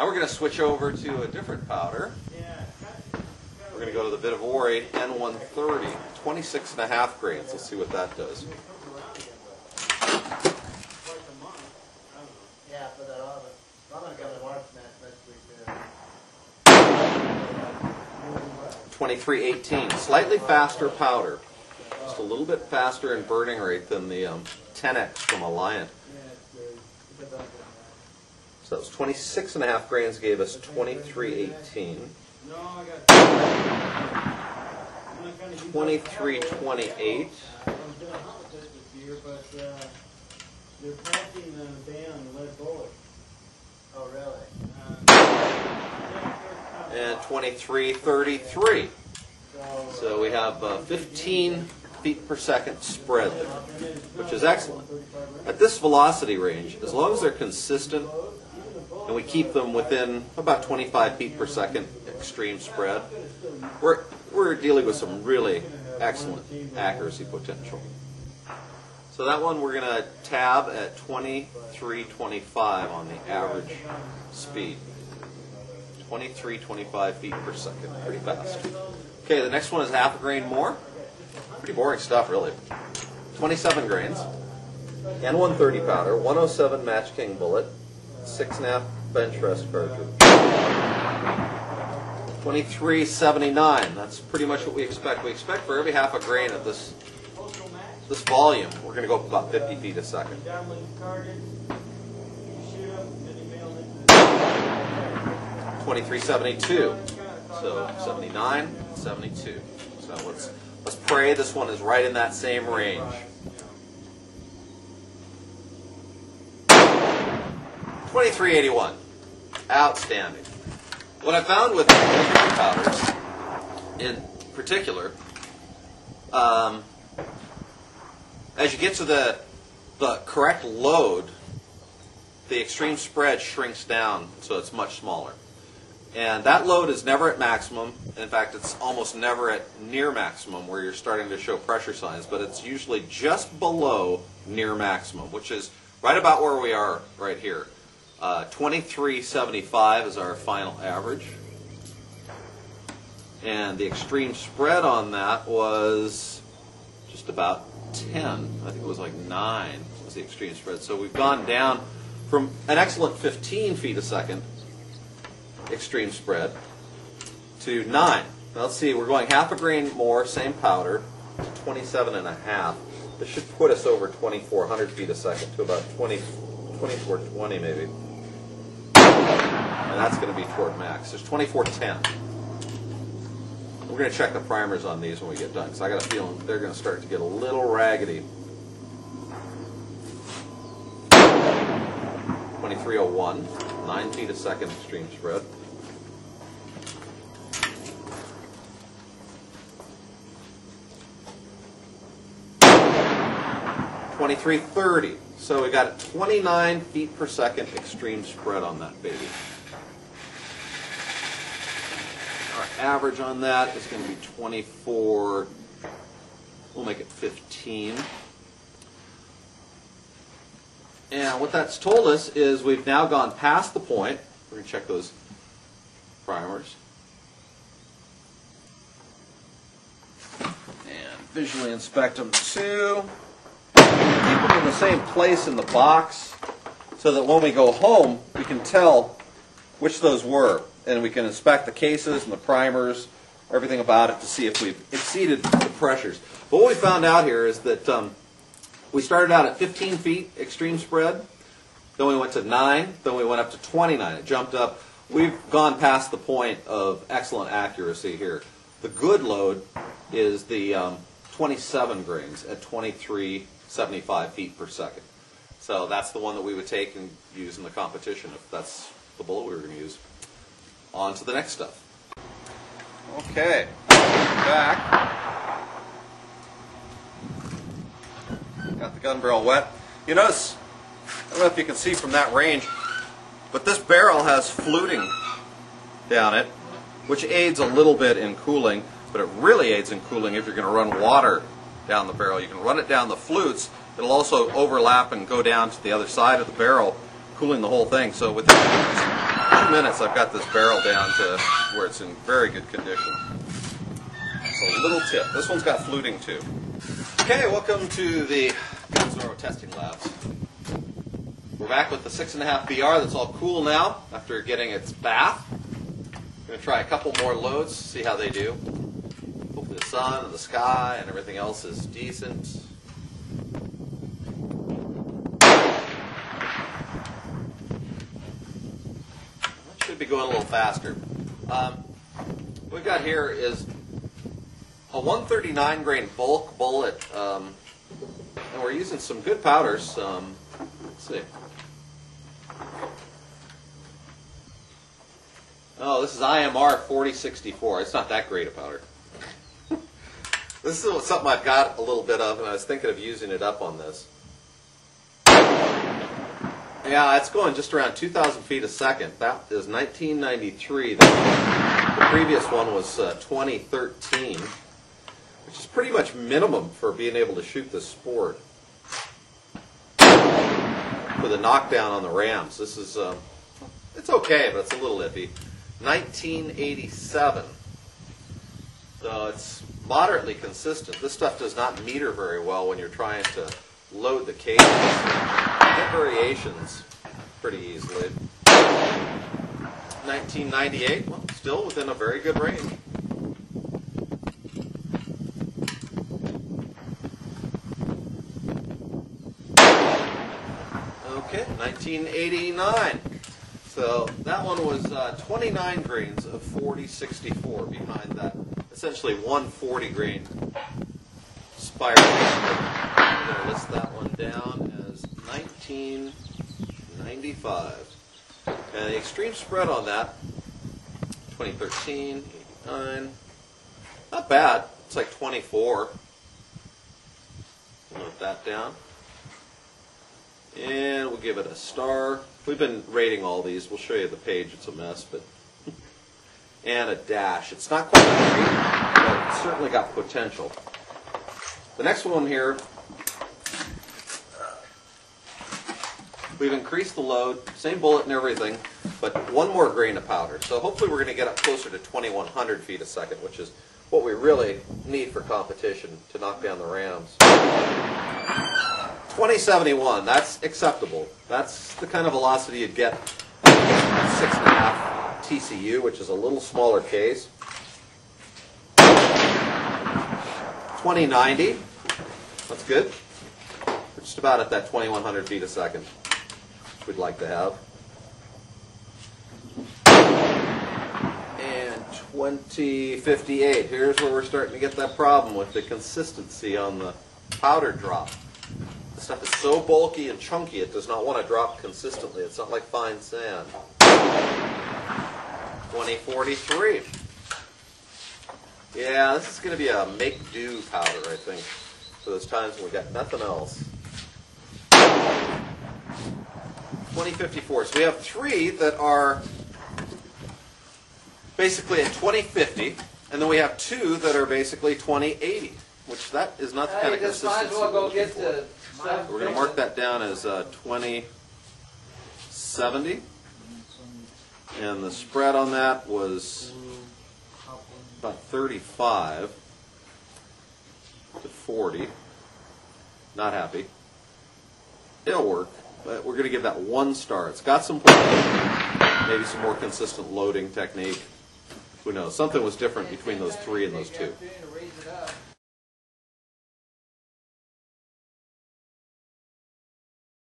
Now we're going to switch over to a different powder. We're going to go to the bit of Ori N130, 26.5 grains. Let's see what that does. Yeah, for that other. I'm going to go to March next week. 2318, slightly faster powder. Just a little bit faster in burning rate than the 10X from Alliant. So that was 26.5 grains, gave us 2318. 2328. They're passing them down lead bullets. Oh, really? And 2333. So we have 15 feet per second spread there, which is excellent. At this velocity range, as long as they're consistent and we keep them within about 25 feet per second extreme spread, we're dealing with some really excellent accuracy potential. So that one we're going to tab at 2325 on the average speed. 2325 feet per second, pretty fast. Okay, the next one is half a grain more. Pretty boring stuff, really. 27 grains, N130 powder, 107 Match King bullet, 6.5 bench rest cartridge. 2379. That's pretty much what we expect. We expect for every half a grain of this volume, we're going to go up about 50 feet a second. 2372. So 79, 72. So let's pray this one is right in that same range. 2381. Outstanding. What I found with powders, in particular, as you get to the correct load, the extreme spread shrinks down so it's much smaller. And that load is never at maximum. In fact, it's almost never at near maximum where you're starting to show pressure signs, but it's usually just below near maximum, which is right about where we are right here. 2375 is our final average. And the extreme spread on that was just about 10. I think it was like 9 was the extreme spread. So we've gone down from an excellent 15 feet a second extreme spread to 9. Now let's see, we're going half a grain more, same powder, to 27.5. This should put us over 2,400 feet a second to about 2420 maybe. And that's going to be toward max. There's 2410. We're going to check the primers on these when we get done, because I got a feeling they're going to start to get a little raggedy. 2301, 9 feet a second extreme spread. 2330. So we got 29 feet per second extreme spread on that baby. Our average on that is going to be 24. We'll make it 15. And what that's told us is we've now gone past the point. We're going to check those primers. And visually inspect them too. Keep them in the same place in the box so that when we go home we can tell which those were, and we can inspect the cases and the primers, everything about it, to see if we've exceeded the pressures. But what we found out here is that we started out at 15 feet extreme spread, then we went to 9, then we went up to 29. It jumped up. We've gone past the point of excellent accuracy here. The good load is the 27 grains at 2375 feet per second. So that's the one that we would take and use in the competition if that's the bullet we were going to use. On to the next stuff. Okay, back. Got the gun barrel wet. You notice, I don't know if you can see from that range, but this barrel has fluting down it, which aids a little bit in cooling, but it really aids in cooling if you're going to run water down the barrel. You can run it down the flutes. It'll also overlap and go down to the other side of the barrel, cooling the whole thing. So with 2 minutes I've got this barrel down to where it's in very good condition. So a little tip. This one's got fluting too. Okay, welcome to the Gunzorro testing labs. We're back with the 6.5 BR that's all cool now after getting its bath. I'm going to try a couple more loads, see how they do. Hopefully the sun and the sky and everything else is decent. Should be going a little faster. What we've got here is a 139 grain bulk bullet, and we're using some good powders. Let's see. Oh, this is IMR 4064. It's not that great a powder. This is something I've got a little bit of, and I was thinking of using it up on this. Yeah, it's going just around 2,000 feet a second. That is 1993. The previous one was 2013, which is pretty much minimum for being able to shoot this sport. For the knockdown on the rams, this is it's okay, but it's a little iffy. 1987. So it's moderately consistent. This stuff does not meter very well when you're trying to load the cages. You get variations pretty easily. 1998, well, still within a very good range. Okay, 1989. So that one was 29 grains of 4064 behind that essentially 140 grain spiral. I'm going to list that one down as 1995. And the extreme spread on that, 2013, 89, not bad. It's like 24. We'll note that down. And we'll give it a star. We've been rating all these. We'll show you the page. It's a mess, but and a dash. It's not quite great, but it's certainly got potential. The next one here, we've increased the load, same bullet and everything, but one more grain of powder. So hopefully we're going to get up closer to 2,100 feet a second, which is what we really need for competition to knock down the rams. 2071, that's acceptable. That's the kind of velocity you'd get 6.5 TCU, which is a little smaller case. 2090, that's good. We're just about at that 2,100 feet a second, which we'd like to have. And 2058, here's where we're starting to get that problem with the consistency on the powder drop. The stuff is so bulky and chunky it does not want to drop consistently. It's not like fine sand. 2043. Yeah, this is going to be a make-do powder, I think, for those times when we got nothing else. 2054. So we have three that are basically at 2050, and then we have two that are basically 2080, which that is not the kind of consistency. Might as well go get the We're going to mark that down as 2070. And the spread on that was about 35 to 40. Not happy. It'll work, but we're going to give that 1 star. It's got some potential, maybe some more consistent loading technique. Who knows? Something was different between those 3 and those 2.